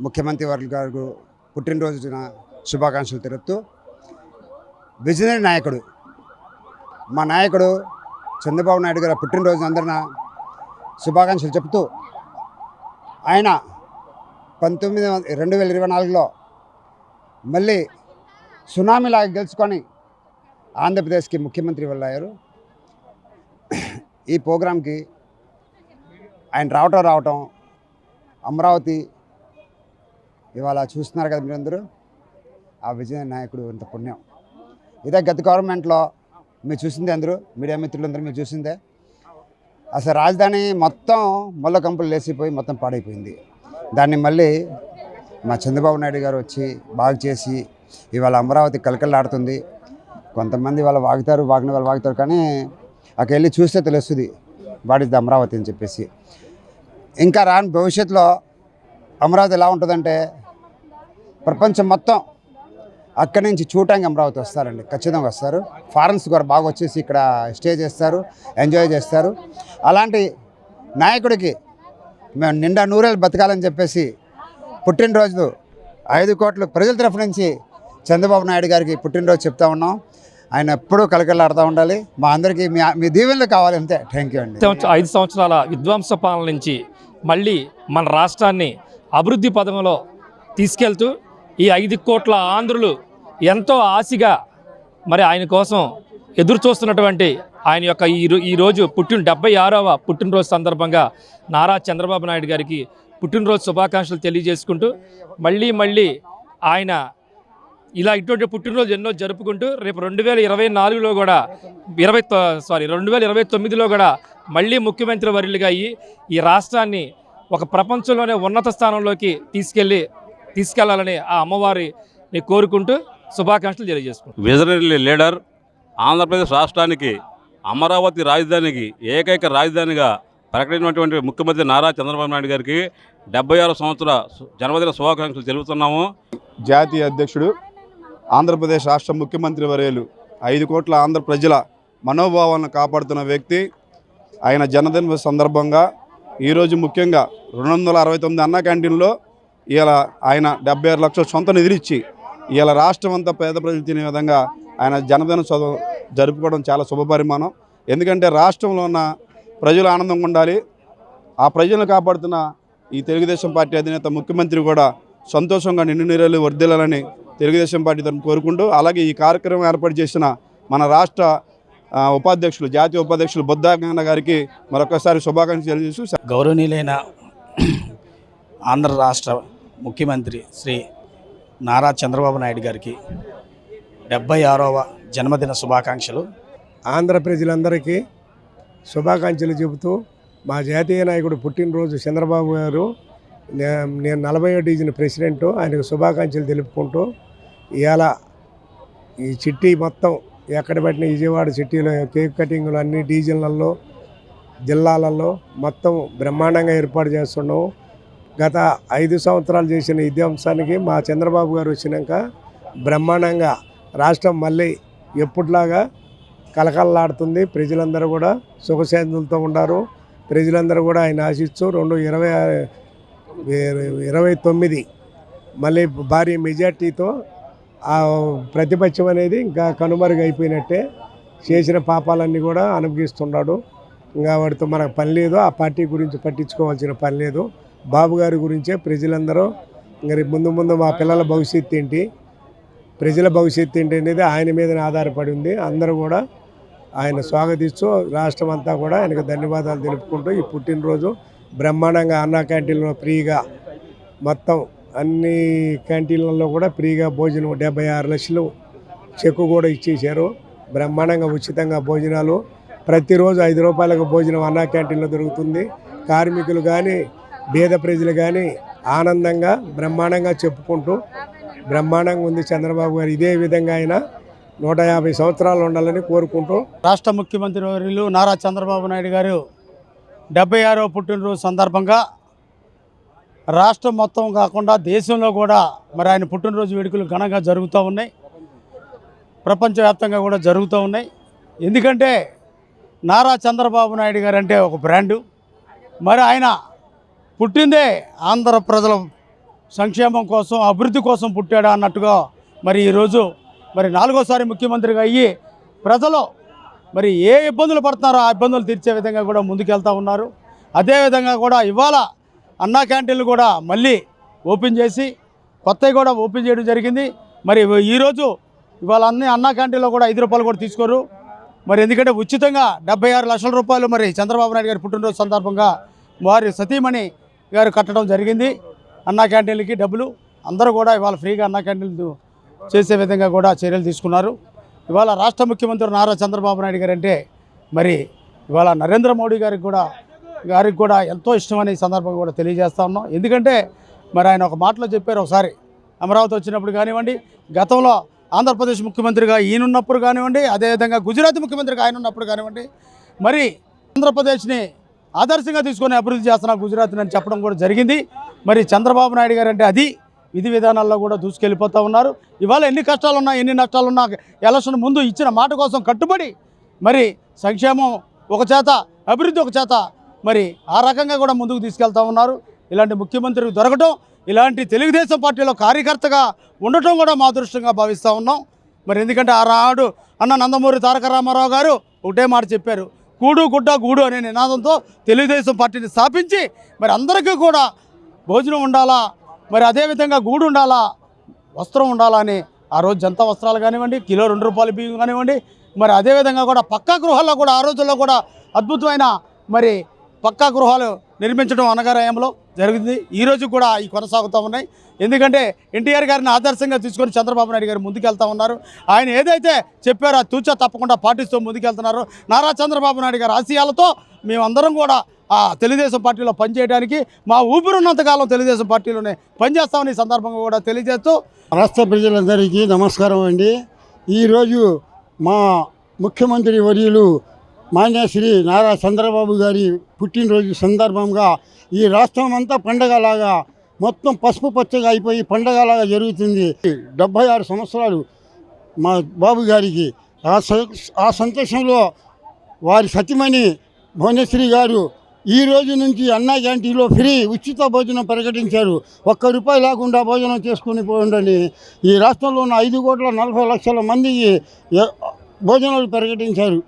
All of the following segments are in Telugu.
ముఖ్యమంత్రి వర్గ గారు పుట్టినరోజున శుభాకాంక్షలు తెలుపుతూ, విజనరీ నాయకుడు మా నాయకుడు చంద్రబాబు నాయుడు గారు పుట్టినరోజు అందరిన శుభాకాంక్షలు చెప్తూ, ఆయన 2024లో మళ్ళీ సునామీలాగా గెలుచుకొని ఆంధ్రప్రదేశ్కి ముఖ్యమంత్రి వెళ్ళారు. ఈ ప్రోగ్రాంకి ఆయన రావటం అమరావతి ఇవాళ చూస్తున్నారు కదా మీరందరూ. ఆ విజయ నాయకుడు ఇంత పుణ్యం. ఇదే గత గవర్నమెంట్లో మీరు చూసిందే, అందరూ మీడియా మిత్రులందరూ మీరు చూసిందే. అసలు రాజధాని మొత్తం ముళ్ళ కంపులు లేసిపోయి మొత్తం పాడైపోయింది. దాన్ని మళ్ళీ మా చంద్రబాబు నాయుడు గారు వచ్చి బాగు చేసి ఇవాళ అమరావతి కలకలాడుతుంది. కొంతమంది వాళ్ళు వాగిన వాళ్ళు వాగుతారు, కానీ అక్కడికి వెళ్ళి చూస్తే తెలుస్తుంది వాడిది అమరావతి అని చెప్పేసి. ఇంకా రాని భవిష్యత్తులో అమరావతి ఎలా ఉంటుందంటే, ప్రపంచం మొత్తం అక్కడి నుంచి చూడటానికి అమరావతి వస్తారండి, ఖచ్చితంగా వస్తారు. ఫారెన్స్ కూడా బాగా వచ్చేసి ఇక్కడ స్టే చేస్తారు, ఎంజాయ్ చేస్తారు. అలాంటి నాయకుడికి మేము నిండా నూరేళ్ళు బతకాలని చెప్పేసి పుట్టినరోజు 5 కోట్ల ప్రజల తరఫు నుంచి చంద్రబాబు నాయుడు గారికి పుట్టినరోజు చెప్తా ఉన్నాం. ఆయన ఎప్పుడూ కలకలాడుతూ ఉండాలి. మా అందరికీ మీ దీవెనలు కావాలి, అంతే. థ్యాంక్ యూ అండి. 5 సంవత్సరాల విధ్వంస పాలన నుంచి మళ్ళీ మన రాష్ట్రాన్ని అభివృద్ధి పథంలో తీసుకెళ్తూ ఈ 5 కోట్ల ఆంధ్రులు ఎంతో ఆశగా మరి ఆయన కోసం ఎదురు చూస్తున్నటువంటి ఆయన యొక్క ఈరోజు 76వ పుట్టినరోజు సందర్భంగా నారా చంద్రబాబు నాయుడు గారికి పుట్టినరోజు శుభాకాంక్షలు తెలియజేసుకుంటూ, మళ్ళీ ఆయన ఇలా ఇటువంటి పుట్టినరోజు ఎన్నో జరుపుకుంటూ రేపు 2024లో కూడా 2029లో కూడా మళ్ళీ ముఖ్యమంత్రి వర్యులుగా అయ్యి ఈ రాష్ట్రాన్ని ఒక ప్రపంచంలోనే ఉన్నత స్థానంలోకి తీసుకెళ్లాలని ఆ అమ్మవారిని కోరుకుంటూ శుభాకాంక్షలు తెలియజేసుకుంటాం. విజనరీ లీడర్, ఆంధ్రప్రదేశ్ రాష్ట్రానికి అమరావతి రాజధానికి ఏకైక రాజధానిగా ప్రకటించినటువంటి ముఖ్యమంత్రి నారా చంద్రబాబు నాయుడు గారికి 76 సంవత్సర జన్మదిన శుభాకాంక్షలు తెలుపుతున్నాము. జాతీయ అధ్యక్షుడు, ఆంధ్రప్రదేశ్ రాష్ట్ర ముఖ్యమంత్రి వర్యులు 5 కోట్ల ఆంధ్ర ప్రజల మనోభావాలను కాపాడుతున్న వ్యక్తి. ఆయన జన్మదిన సందర్భంగా ఈరోజు ముఖ్యంగా 269 అన్నా క్యాంటీన్లో ఇవాళ ఆయన 76 లక్షల సొంత నిధులిచ్చి ఇవాళ రాష్ట్రం అంతా పేద ప్రజలు తినే విధంగా ఆయన జన్మదిన జరుపుకోవడం చాలా శుభపరిమాణం. ఎందుకంటే రాష్ట్రంలో ఉన్న ప్రజలు ఆనందంగా ఉండాలి. ఆ ప్రజలను కాపాడుతున్న ఈ తెలుగుదేశం పార్టీ అధినేత ముఖ్యమంత్రి కూడా సంతోషంగా నిండు నీరేళ్ళు వర్ధిల్లాలని తెలుగుదేశం పార్టీ తరఫున కోరుకుంటూ, అలాగే ఈ కార్యక్రమం ఏర్పాటు చేసిన మన రాష్ట్ర ఉపాధ్యక్షులు, జాతీయ ఉపాధ్యక్షులు బొద్దాగన్న గారికి మరొకసారి శుభాకాంక్షలు తెలియజేస్తూ, గౌరవనీయులైన ఆంధ్ర రాష్ట్ర ముఖ్యమంత్రి శ్రీ నారా చంద్రబాబు నాయుడు గారికి 76వ జన్మదిన శుభాకాంక్షలు. ఆంధ్ర ప్రజలందరికీ శుభాకాంక్షలు చెబుతూ, మా జాతీయ నాయకుడు పుట్టినరోజు చంద్రబాబు గారు, నేను 40వ డివిజన్ ప్రెసిడెంట్, ఆయనకు శుభాకాంక్షలు తెలుపుకుంటూ, ఇవాళ ఈ చిట్టి మొత్తం ఎక్కడ పెట్టిన విజయవాడ సిటీలో కేక్ కటింగ్లు అన్ని డివిజన్లలో, జిల్లాలలో మొత్తం బ్రహ్మాండంగా ఏర్పాటు చేస్తున్నాము. గత 5 సంవత్సరాలు చేసిన విధ్వంసానికి మా చంద్రబాబు గారు వచ్చినాక బ్రహ్మాండంగా రాష్ట్రం మళ్ళీ ఎప్పటిలాగా కలకలలాడుతుంది. ప్రజలందరూ కూడా సుఖశాంతులతో ఉన్నారు. ప్రజలందరూ కూడా ఆయన ఆశిస్తూ 2029 మళ్ళీ భారీ మెజార్టీతో ఆ ప్రతిపక్షం అనేది ఇంకా కనుమరుగైపోయినట్టే, చేసిన పాపాలన్నీ కూడా అనుభవిస్తున్నాడు. ఇంకా వాడితో మనకు పని లేదు, ఆ పార్టీ గురించి పట్టించుకోవాల్సిన పని లేదు. బాబు గారి గురించే ప్రజలందరూ ఇంకా ముందు మా పిల్లల భవిష్యత్తు ఏంటి, ప్రజల భవిష్యత్తు ఏంటి అనేది ఆయన మీదనే ఆధారపడి ఉంది. అందరూ కూడా ఆయన స్వాగతిస్తూ రాష్ట్రం అంతా కూడా ఆయనకు ధన్యవాదాలు తెలుపుకుంటూ, ఈ పుట్టినరోజు బ్రహ్మాండంగా అన్నా క్యాంటీన్లో ఫ్రీగా మొత్తం అన్ని క్యాంటీన్లలో కూడా ఫ్రీగా భోజనం 76 లక్షలు చెక్కు కూడా ఇచ్చేశారు. బ్రహ్మాండంగా ఉచితంగా భోజనాలు ప్రతిరోజు 5 రూపాయలకు భోజనం అన్నా క్యాంటీన్లో దొరుకుతుంది. కార్మికులు కానీ పేద ప్రజలు కానీ ఆనందంగా బ్రహ్మాండంగా చెప్పుకుంటూ బ్రహ్మాండంగా ఉంది చంద్రబాబు గారు. ఇదే విధంగా ఆయన 150 సంవత్సరాలు ఉండాలని కోరుకుంటూ, రాష్ట్ర ముఖ్యమంత్రి వర్యులు నారా చంద్రబాబు నాయుడు గారు 76వ పుట్టినరోజు సందర్భంగా రాష్ట్రం మొత్తం కాకుండా దేశంలో కూడా మరి ఆయన పుట్టినరోజు వేడుకలు ఘనంగా జరుగుతూ ఉన్నాయి. ప్రపంచవ్యాప్తంగా కూడా జరుగుతూ ఉన్నాయి. ఎందుకంటే నారా చంద్రబాబు నాయుడు గారు అంటే ఒక బ్రాండు. మరి ఆయన పుట్టిందే ఆంధ్ర ప్రజల సంక్షేమం కోసం అభివృద్ధి కోసం పుట్టాడా అన్నట్టుగా మరి ఈరోజు మరి 4వ ముఖ్యమంత్రిగా అయ్యి ప్రజలు మరి ఏ ఇబ్బందులు పడుతున్నారో ఆ ఇబ్బందులు తీర్చే విధంగా కూడా ముందుకెళ్తూ ఉన్నారు. అదేవిధంగా కూడా ఇవాళ అన్నా క్యాంటీన్లు కూడా మళ్ళీ ఓపెన్ చేసి కొత్తవి కూడా ఓపెన్ చేయడం జరిగింది. మరి ఈరోజు ఇవాళ అన్ని అన్నా క్యాంటీన్లో కూడా 5 రూపాయలు కూడా తీసుకోరు. మరి ఎందుకంటే ఉచితంగా 76 లక్షల రూపాయలు మరి చంద్రబాబు నాయుడు గారి పుట్టినరోజు సందర్భంగా వారి సతీమణి గారు కట్టడం జరిగింది. అన్నా క్యాంటీన్లకి డబ్బులు అందరూ కూడా ఇవాళ ఫ్రీగా అన్నా క్యాంటీన్లు చేసే విధంగా కూడా చర్యలు తీసుకున్నారు. ఇవాళ రాష్ట్ర ముఖ్యమంత్రి నారా చంద్రబాబు నాయుడు గారు అంటే మరి ఇవాళ నరేంద్ర మోడీ గారికి కూడా ఎంతో ఇష్టమని ఈ సందర్భంగా కూడా తెలియజేస్తా ఉన్నాం. ఎందుకంటే మరి ఆయన ఒక మాటలో చెప్పారు, ఒకసారి అమరావతి వచ్చినప్పుడు కానివ్వండి, గతంలో ఆంధ్రప్రదేశ్ ముఖ్యమంత్రిగా ఈయనున్నప్పుడు కానివ్వండి, అదేవిధంగా గుజరాత్ ముఖ్యమంత్రిగా ఆయన ఉన్నప్పుడు కానివ్వండి, మరి ఆంధ్రప్రదేశ్ని ఆదర్శంగా తీసుకొని అభివృద్ధి చేస్తున్న గుజరాత్ని అని చెప్పడం కూడా జరిగింది. మరి చంద్రబాబు నాయుడు గారు అంటే అది విధి విధానాల్లో కూడా దూసుకెళ్ళిపోతూ ఉన్నారు. ఇవాళ ఎన్ని కష్టాలున్నా ఎన్ని నష్టాలున్నా ఎలక్షన్ ముందు ఇచ్చిన మాట కోసం కట్టుబడి మరి సంక్షేమం ఒక చేత అభివృద్ధి ఒక చేత మరి ఆ రకంగా కూడా ముందుకు తీసుకెళ్తూ ఉన్నారు. ఇలాంటి ముఖ్యమంత్రికి దొరకటం, ఇలాంటి తెలుగుదేశం పార్టీలో కార్యకర్తగా ఉండటం కూడా మా అదృష్టంగా భావిస్తూ ఉన్నాం. మరి ఎందుకంటే ఆ రాడు అన్న నందమూరి తారక రామారావు గారు ఒకటే మాట చెప్పారు, కూడు గుడ్డ గూడు అనే నినాదంతో తెలుగుదేశం పార్టీని స్థాపించి మరి అందరికీ కూడా భోజనం ఉండాలా, మరి అదేవిధంగా గూడు ఉండాలా, వస్త్రం ఉండాలా అని ఆ రోజు జనతా వస్త్రాలు కానివ్వండి, కిలో 2 రూపాయల బియ్యం కానివ్వండి, మరి అదేవిధంగా కూడా పక్కా గృహాల్లో కూడా ఆ రోజుల్లో కూడా అద్భుతమైన మరి పక్కా గృహాలు నిర్మించడం అనగారాయంలో జరిగింది. ఈరోజు కూడా ఈ కొనసాగుతూ ఉన్నాయి. ఎందుకంటే ఎన్టీఆర్ గారిని ఆదర్శంగా తీసుకొని చంద్రబాబు నాయుడు గారు ముందుకెళ్తూ ఉన్నారు. ఆయన ఏదైతే చెప్పారో తూచా తప్పకుండా పాటిస్తూ ముందుకెళ్తున్నారు. నారా చంద్రబాబు నాయుడు గారి ఆశయాలతో మేమందరం కూడా ఆ తెలుగుదేశం పార్టీలో పనిచేయడానికి మా ఊపిరున్నంతకాలం తెలుగుదేశం పార్టీలోనే పనిచేస్తామని ఈ సందర్భంగా కూడా తెలియజేస్తూ రాష్ట్ర ప్రజలందరికీ నమస్కారం అండి. ఈరోజు మా ముఖ్యమంత్రి వర్యులు మాన్యశ్రీ నారా చంద్రబాబు గారి పుట్టినరోజు సందర్భంగా ఈ రాష్ట్రం అంతా పండగలాగా మొత్తం పసుపు పచ్చగా అయిపోయి పండగలాగా జరుగుతుంది. 76 సంవత్సరాలు మా బాబు గారికి. ఆ సంతోషంలో వారి సతీమణి భువనేశ్వరి గారు ఈ రోజు నుంచి అన్నా క్యాంటీన్లో ఫ్రీ ఉచిత భోజనం ప్రకటించారు. 1 రూపాయి లేకుండా భోజనం చేసుకుని పోండి. ఈ రాష్ట్రంలో ఉన్న 5,40,00,000 మందికి భోజనాలు ప్రకటించారు.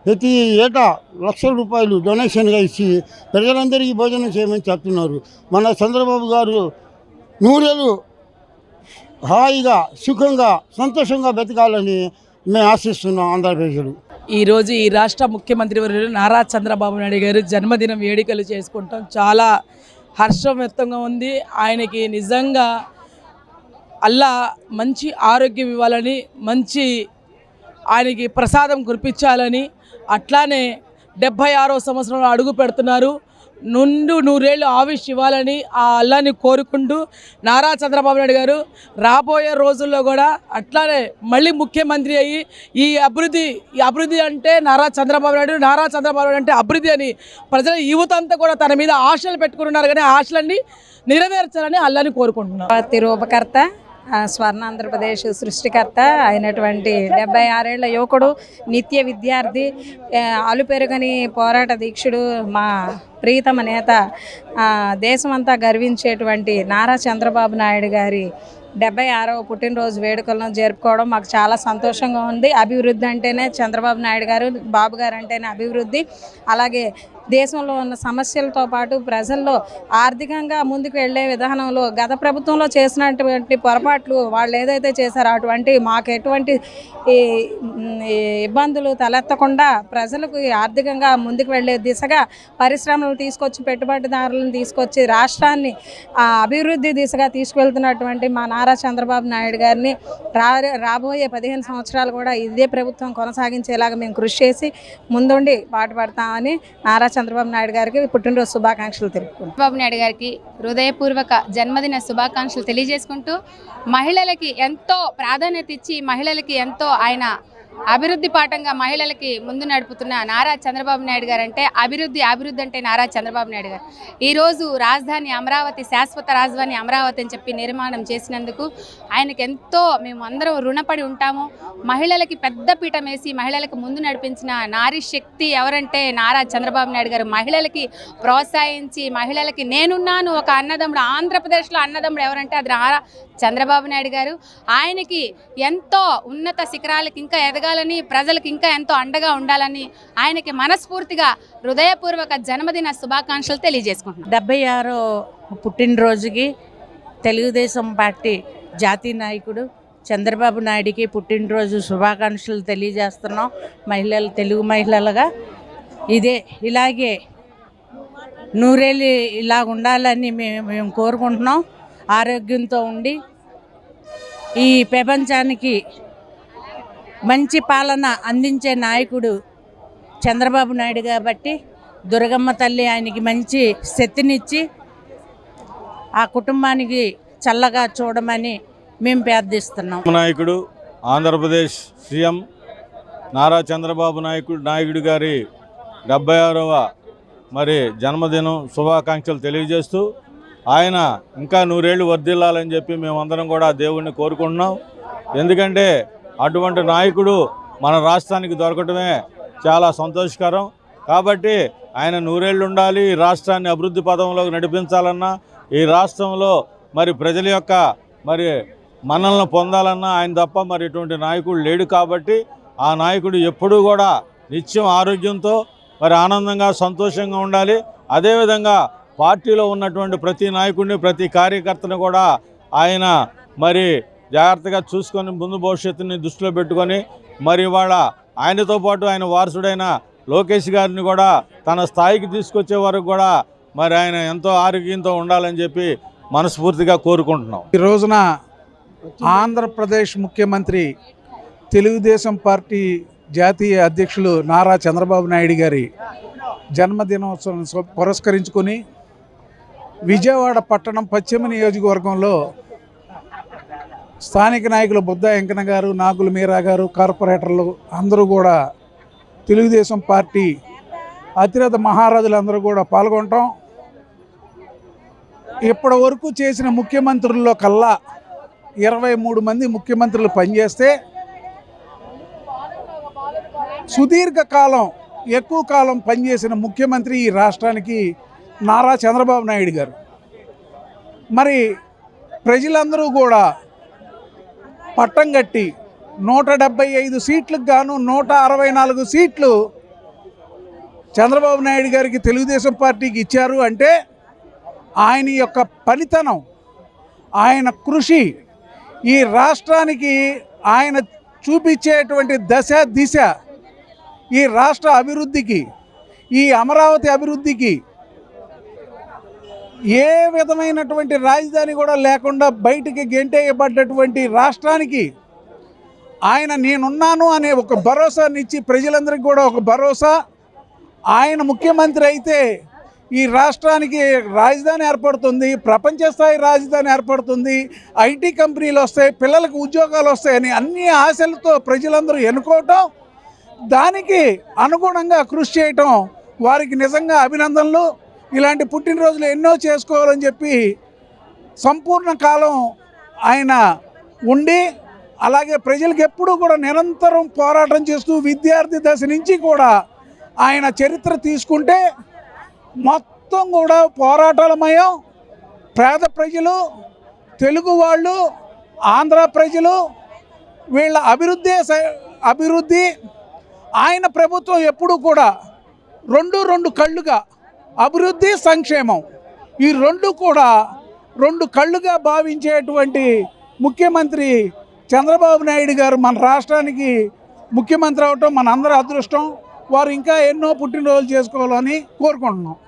ప్రతి ఏటా లక్షల రూపాయలు డొనేషన్గా ఇచ్చి ప్రజలందరికీ భోజనం చేయమని చెప్తున్నారు. మన చంద్రబాబు గారు 100 ఏళ్ళు హాయిగా సుఖంగా సంతోషంగా బతకాలని మేము ఆశిస్తున్నాం ఆంధ్రప్రదేశ్లో. ఈరోజు ఈ రాష్ట్ర ముఖ్యమంత్రి వర్యులు నారా చంద్రబాబు నాయుడు గారు జన్మదిన వేడుకలు చేసుకుంటాం చాలా హర్షం వ్యక్తంగా ఉంది. ఆయనకి నిజంగా అల్లా మంచి ఆరోగ్యం ఇవ్వాలని, మంచి ఆయనకి ప్రసాదం కురిపించాలని, అట్లానే 76వ సంవత్సరంలో అడుగు పెడుతున్నారు. 100 ఏళ్ళు ఆవిష్ ఇవ్వాలని ఆ అల్లాని కోరుకుంటూ నారా చంద్రబాబు నాయుడు గారు రాబోయే రోజుల్లో కూడా అట్లానే మళ్ళీ ముఖ్యమంత్రి అయ్యి ఈ అభివృద్ధి అంటే నారా చంద్రబాబు నాయుడు అంటే అభివృద్ధి అని ప్రజల యువత అంతా కూడా తన మీద ఆశలు పెట్టుకున్నారు. కానీ ఆశలన్నీ నెరవేర్చాలని అల్లాని కోరుకుంటున్నారు. రూపకర్త స్వర్ణ ఆంధ్రప్రదేశ్ సృష్టికర్త అయినటువంటి 76 ఏళ్ల యువకుడు, నిత్య విద్యార్థి, అలుపెరుగని పోరాట దీక్షుడు, మా ప్రీతమ నేత, దేశమంతా గర్వించేటువంటి నారా చంద్రబాబు నాయుడు గారి 76వ పుట్టినరోజు వేడుకలను జరుపుకోవడం మాకు చాలా సంతోషంగా ఉంది. అభివృద్ధి అంటేనే చంద్రబాబు నాయుడు గారు, బాబు గారు అంటేనే అభివృద్ధి. అలాగే దేశంలో ఉన్న సమస్యలతో పాటు ప్రజల్లో ఆర్థికంగా ముందుకు వెళ్ళే విధానంలో గత ప్రభుత్వంలో చేసినటువంటి పొరపాట్లు వాళ్ళు ఏదైతే చేశారో అటువంటి మాకు ఎటువంటి ఇబ్బందులు తలెత్తకుండా ప్రజలకు ఆర్థికంగా ముందుకు వెళ్ళే దిశగా పరిశ్రమలు తీసుకొచ్చి, పెట్టుబడిదారులను తీసుకొచ్చి రాష్ట్రాన్ని అభివృద్ధి దిశగా తీసుకువెళ్తున్నటువంటి మా నారా చంద్రబాబు నాయుడు గారిని రాబోయే 15 సంవత్సరాలు కూడా ఇదే ప్రభుత్వం కొనసాగించేలాగా మేము కృషి చేసి ముందుండి పాటుపడతామని నారా చంద్రబాబు నాయుడు గారికి పుట్టినరోజు శుభాకాంక్షలు తెలుపుకుంటాం. చంద్రబాబు నాయుడు గారికి హృదయపూర్వక జన్మదిన శుభాకాంక్షలు తెలియజేసుకుంటూ మహిళలకి ఎంతో ప్రాధాన్యత ఇచ్చి మహిళలకి ఎంతో ఆయన అభివృద్ధి పాఠంగా మహిళలకి ముందు నడుపుతున్న నారా చంద్రబాబు నాయుడు గారు అంటే అభివృద్ధి అంటే నారా చంద్రబాబు నాయుడు గారు. ఈరోజు రాజధాని అమరావతి, శాశ్వత రాజధాని అమరావతి అని చెప్పి నిర్మాణం చేసినందుకు ఆయనకి ఎంతో మేము అందరం రుణపడి ఉంటాము. మహిళలకి పెద్ద పీఠం వేసి మహిళలకు ముందు నడిపించిన నారీ శక్తి ఎవరంటే నారా చంద్రబాబు నాయుడు గారు. మహిళలకి ప్రోత్సహించి మహిళలకి నేనున్నాను ఒక అన్నదమ్ముడు, ఆంధ్రప్రదేశ్లో అన్నదమ్ముడు ఎవరంటే అది నారా చంద్రబాబు నాయుడు గారు. ఆయనకి ఎంతో ఉన్నత శిఖరాలకు ఇంకా ఎదగాలని, ప్రజలకు ఇంకా ఎంతో అండగా ఉండాలని ఆయనకి మనస్ఫూర్తిగా హృదయపూర్వక జన్మదిన శుభాకాంక్షలు తెలియజేసుకుంటున్నాను. 76వ పుట్టినరోజుకి తెలుగుదేశం పార్టీ జాతీయ నాయకుడు చంద్రబాబు నాయుడికి పుట్టినరోజు శుభాకాంక్షలు తెలియజేస్తున్నాం. తెలుగు మహిళలుగా ఇలాగే నూరేళ్ళు ఇలా ఉండాలని మేము కోరుకుంటున్నాం. ఆరోగ్యంతో ఉండి ఈ ప్రపంచానికి మంచి పాలన అందించే నాయకుడు చంద్రబాబు నాయుడు కాబట్టి దుర్గమ్మ తల్లి ఆయనకి మంచి శక్తినిచ్చి ఆ కుటుంబానికి చల్లగా చూడమని మేము ప్రార్థిస్తున్నాం. నాయకుడు ఆంధ్రప్రదేశ్ సీఎం నారా చంద్రబాబు నాయుడు గారి 76వ జన్మదినం శుభాకాంక్షలు తెలియజేస్తూ ఆయన ఇంకా 100 ఏళ్ళు వర్ధిల్లాలని చెప్పి మేమందరం కూడా దేవుణ్ణి కోరుకుంటున్నాం. ఎందుకంటే అటువంటి నాయకుడు మన రాష్ట్రానికి దొరకటమే చాలా సంతోషకరం. కాబట్టి ఆయన 100 ఏళ్ళు ఉండాలి. ఈ రాష్ట్రాన్ని అభివృద్ధి పదంలోకి నడిపించాలన్నా, ఈ రాష్ట్రంలో ప్రజల యొక్క మనల్ని పొందాలన్నా ఆయన తప్ప ఇటువంటి నాయకుడు లేడు. కాబట్టి ఆ నాయకుడు ఎప్పుడూ కూడా నిత్యం ఆరోగ్యంతో ఆనందంగా సంతోషంగా ఉండాలి. అదేవిధంగా పార్టీలో ఉన్నటువంటి ప్రతి నాయకుడిని, ప్రతి కార్యకర్తను కూడా ఆయన జాగ్రత్తగా చూసుకొని ముందు భవిష్యత్తుని దృష్టిలో పెట్టుకొని ఇవాళ ఆయనతో పాటు ఆయన వారసుడైన లోకేష్ గారిని కూడా తన స్థాయికి తీసుకొచ్చే వరకు కూడా ఆయన ఎంతో ఆరోగ్యంతో ఉండాలని చెప్పి మనస్ఫూర్తిగా కోరుకుంటున్నాం. ఈ రోజున ఆంధ్రప్రదేశ్ ముఖ్యమంత్రి తెలుగుదేశం పార్టీ జాతీయ అధ్యక్షులు నారా చంద్రబాబు నాయుడు గారి జన్మదినోత్సవం పురస్కరించుకొని విజయవాడ పట్టణం పశ్చిమ నియోజకవర్గంలో స్థానిక నాయకులు బుద్ధ వెంకన్న గారు, నాగుల మీరా గారు, కార్పొరేటర్లు అందరూ కూడా తెలుగుదేశం పార్టీ అతిరథ మహారాజులందరూ కూడా పాల్గొంటాం. ఇప్పటి వరకు చేసిన ముఖ్యమంత్రుల్లో కల్లా 23 మంది ముఖ్యమంత్రులు పనిచేస్తే సుదీర్ఘకాలం ఎక్కువ కాలం పనిచేసిన ముఖ్యమంత్రి ఈ రాష్ట్రానికి నారా చంద్రబాబు నాయుడు గారు. ప్రజలందరూ కూడా పట్టం కట్టి 175 సీట్లకు గాను 164 సీట్లు చంద్రబాబు నాయుడు గారికి తెలుగుదేశం పార్టీకి ఇచ్చారు. అంటే ఆయన యొక్క పనితనం, ఆయన కృషి, ఈ రాష్ట్రానికి ఆయన చూపించేటువంటి దిశ ఈ రాష్ట్ర అభివృద్ధికి, ఈ అమరావతి అభివృద్ధికి ఏ విధమైనటువంటి రాజధాని కూడా లేకుండా బయటికి గెంటేయబడ్డటువంటి రాష్ట్రానికి ఆయన నేనున్నాను అనే ఒక భరోసానిచ్చి ప్రజలందరికీ కూడా ఒక భరోసా. ఆయన ముఖ్యమంత్రి అయితే ఈ రాష్ట్రానికి రాజధాని ఏర్పడుతుంది, ప్రపంచ స్థాయి రాజధాని ఏర్పడుతుంది, ఐటీ కంపెనీలు వస్తాయి, పిల్లలకు ఉద్యోగాలు వస్తాయని అన్ని ఆశలతో ప్రజలందరూ ఎన్నుకోవటం, దానికి అనుగుణంగా కృషి చేయటం వారికి నిజంగా అభినందనలు. ఇలాంటి పుట్టినరోజులు ఎన్నో చేసుకోవాలని చెప్పి సంపూర్ణ కాలం ఆయన ఉండి అలాగే ప్రజలకు ఎప్పుడూ కూడా నిరంతరం పోరాటం చేస్తూ విద్యార్థి దశ నుంచి కూడా ఆయన చరిత్ర తీసుకుంటే మొత్తం కూడా పోరాటాలమయం. పేద ప్రజలు, తెలుగు వాళ్ళు, ఆంధ్ర ప్రజలు వీళ్ళ అభివృద్ధి ఆయన ప్రభుత్వం ఎప్పుడూ కూడా రెండు కళ్ళుగా అభివృద్ధి, సంక్షేమం ఈ రెండు కూడా 2 కళ్ళుగా భావించేటువంటి ముఖ్యమంత్రి చంద్రబాబు నాయుడు గారు మన రాష్ట్రానికి ముఖ్యమంత్రి అవటం మన అందరి అదృష్టం. వారు ఇంకా ఎన్నో పుట్టినరోజులు చేసుకోవాలని కోరుకుంటున్నాం.